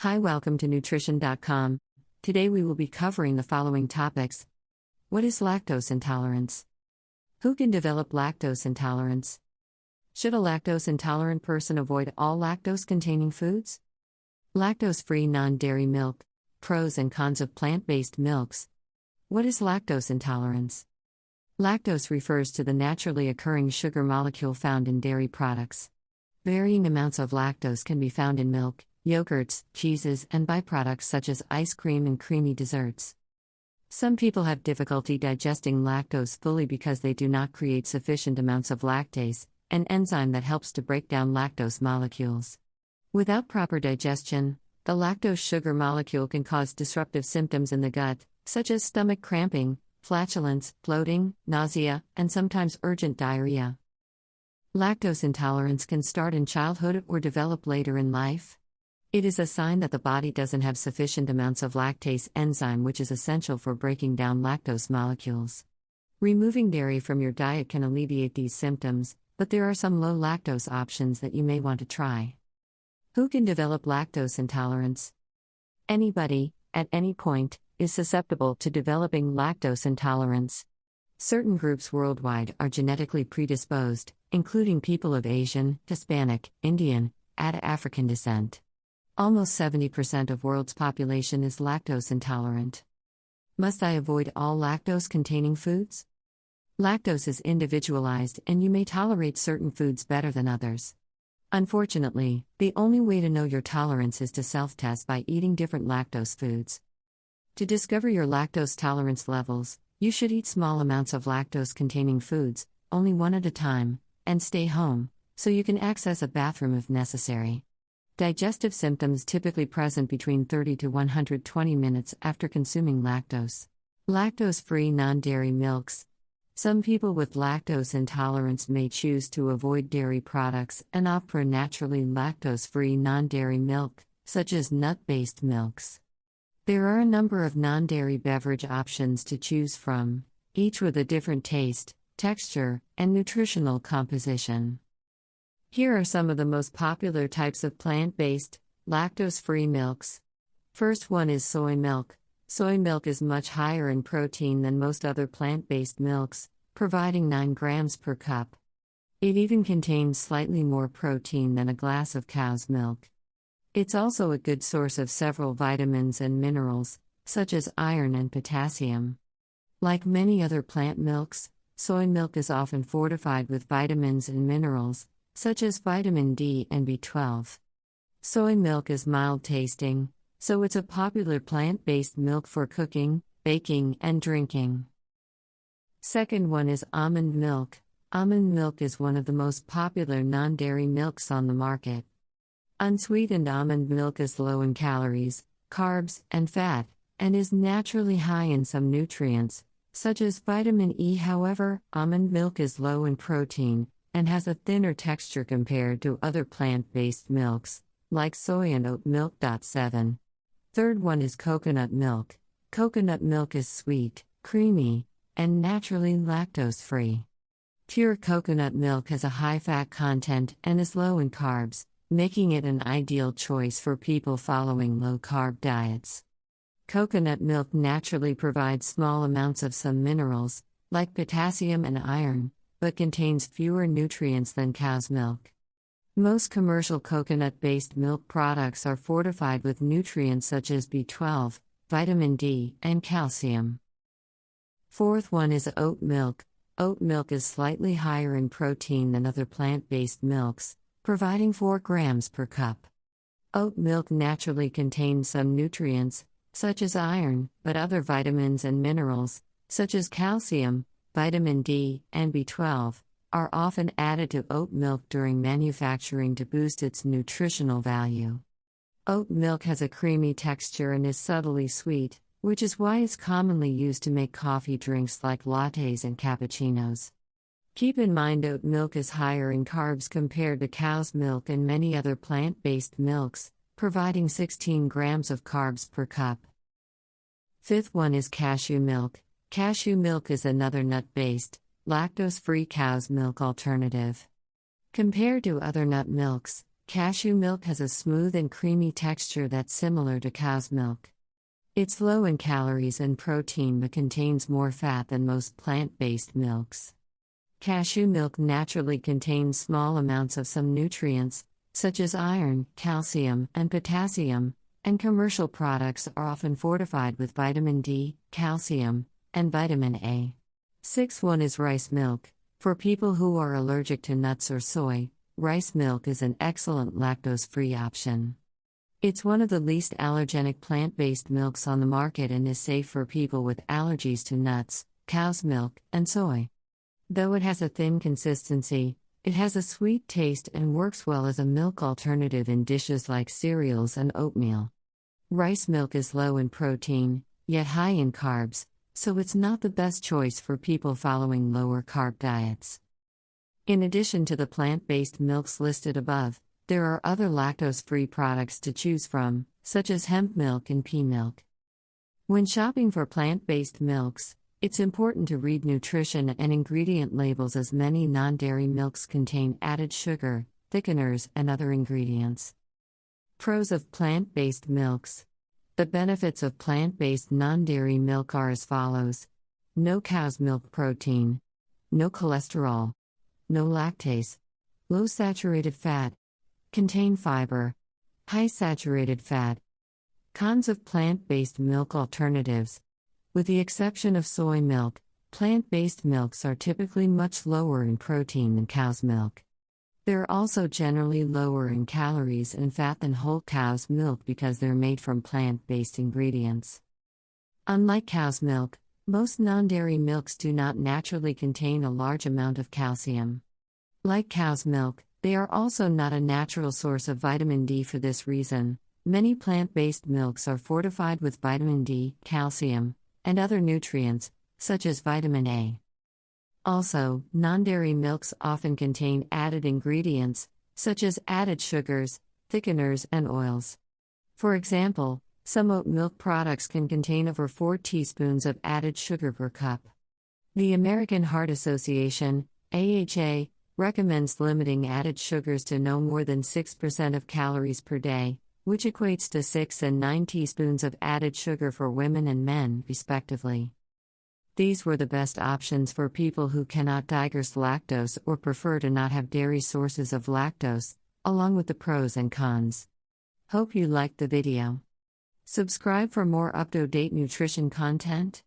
Hi, welcome to nutrition.com. Today we will be covering the following topics. What is lactose intolerance? Who can develop lactose intolerance? Should a lactose intolerant person avoid all lactose-containing foods? Lactose-free non-dairy milk. Pros and cons of plant-based milks. What is lactose intolerance? Lactose refers to the naturally occurring sugar molecule found in dairy products. Varying amounts of lactose can be found in milk, yogurts, cheeses, and byproducts such as ice cream and creamy desserts. Some people have difficulty digesting lactose fully because they do not create sufficient amounts of lactase, an enzyme that helps to break down lactose molecules. Without proper digestion, the lactose sugar molecule can cause disruptive symptoms in the gut, such as stomach cramping, flatulence, bloating, nausea, and sometimes urgent diarrhea. Lactose intolerance can start in childhood or develop later in life. It is a sign that the body doesn't have sufficient amounts of lactase enzyme, which is essential for breaking down lactose molecules. Removing dairy from your diet can alleviate these symptoms, but there are some low lactose options that you may want to try. Who can develop lactose intolerance? Anybody, at any point, is susceptible to developing lactose intolerance. Certain groups worldwide are genetically predisposed, including people of Asian, Hispanic, Indian, and African descent. Almost 70% of world's population is lactose intolerant. Must I avoid all lactose-containing foods? Lactose is individualized and you may tolerate certain foods better than others. Unfortunately, the only way to know your tolerance is to self-test by eating different lactose foods. To discover your lactose tolerance levels, you should eat small amounts of lactose-containing foods, only one at a time, and stay home, so you can access a bathroom if necessary. Digestive symptoms typically present between 30 to 120 minutes after consuming lactose. Lactose-free non-dairy milks. Some people with lactose intolerance may choose to avoid dairy products and opt for naturally lactose-free non-dairy milk, such as nut-based milks. There are a number of non-dairy beverage options to choose from, each with a different taste, texture, and nutritional composition. Here are some of the most popular types of plant-based, lactose-free milks. First one is soy milk. Soy milk is much higher in protein than most other plant-based milks, providing 9 grams per cup. It even contains slightly more protein than a glass of cow's milk. It's also a good source of several vitamins and minerals, such as iron and potassium. Like many other plant milks, soy milk is often fortified with vitamins and minerals, such as vitamin D and B12. Soy milk is mild-tasting, so it's a popular plant-based milk for cooking, baking, and drinking. Second one is almond milk. Almond milk is one of the most popular non-dairy milks on the market. Unsweetened almond milk is low in calories, carbs, and fat, and is naturally high in some nutrients, such as vitamin E. However, almond milk is low in protein, and has a thinner texture compared to other plant-based milks, like soy and oat milk. 7. Third one is coconut milk. Coconut milk is sweet, creamy, and naturally lactose-free. Pure coconut milk has a high fat content and is low in carbs, making it an ideal choice for people following low-carb diets. Coconut milk naturally provides small amounts of some minerals, like potassium and iron, but contains fewer nutrients than cow's milk. Most commercial coconut-based milk products are fortified with nutrients such as B12, vitamin D, and calcium. Fourth one is oat milk. Oat milk is slightly higher in protein than other plant-based milks, providing 4 grams per cup. Oat milk naturally contains some nutrients, such as iron, but other vitamins and minerals, such as calcium, vitamin D, and B12, are often added to oat milk during manufacturing to boost its nutritional value. Oat milk has a creamy texture and is subtly sweet, which is why it's commonly used to make coffee drinks like lattes and cappuccinos. Keep in mind oat milk is higher in carbs compared to cow's milk and many other plant-based milks, providing 16 grams of carbs per cup. Fifth one is cashew milk. Cashew milk is another nut-based, lactose-free cow's milk alternative. Compared to other nut milks, Cashew milk has a smooth and creamy texture that's similar to cow's milk. It's low in calories and protein but contains more fat than most plant-based milks. Cashew milk naturally contains small amounts of some nutrients, such as iron, calcium, and potassium, and commercial products are often fortified with vitamin D, calcium, and vitamin A. 6.1 is rice milk. For people who are allergic to nuts or soy, rice milk is an excellent lactose-free option. It's one of the least allergenic plant-based milks on the market and is safe for people with allergies to nuts, cow's milk, and soy. Though it has a thin consistency, it has a sweet taste and works well as a milk alternative in dishes like cereals and oatmeal. Rice milk is low in protein, yet high in carbs, so it's not the best choice for people following lower carb diets. In addition to the plant-based milks listed above, there are other lactose-free products to choose from, such as hemp milk and pea milk. When shopping for plant-based milks, it's important to read nutrition and ingredient labels as many non-dairy milks contain added sugar, thickeners, and other ingredients. Pros of plant-based milks. The benefits of plant-based non-dairy milk are as follows: no cow's milk protein, no cholesterol, no lactase, low saturated fat, contain fiber, high saturated fat. Cons of plant-based milk alternatives. With the exception of soy milk, plant-based milks are typically much lower in protein than cow's milk. They're also generally lower in calories and fat than whole cow's milk because they're made from plant-based ingredients. Unlike cow's milk, most non-dairy milks do not naturally contain a large amount of calcium. Like cow's milk, they are also not a natural source of vitamin D. For this reason, many plant-based milks are fortified with vitamin D, calcium, and other nutrients, such as vitamin A. Also, non-dairy milks often contain added ingredients, such as added sugars, thickeners, and oils. For example, some oat milk products can contain over 4 teaspoons of added sugar per cup. The American Heart Association, AHA, recommends limiting added sugars to no more than 6% of calories per day, which equates to 6 and 9 teaspoons of added sugar for women and men, respectively. These were the best options for people who cannot digest lactose or prefer to not have dairy sources of lactose, along with the pros and cons. Hope you liked the video. Subscribe for more up-to-date nutrition content.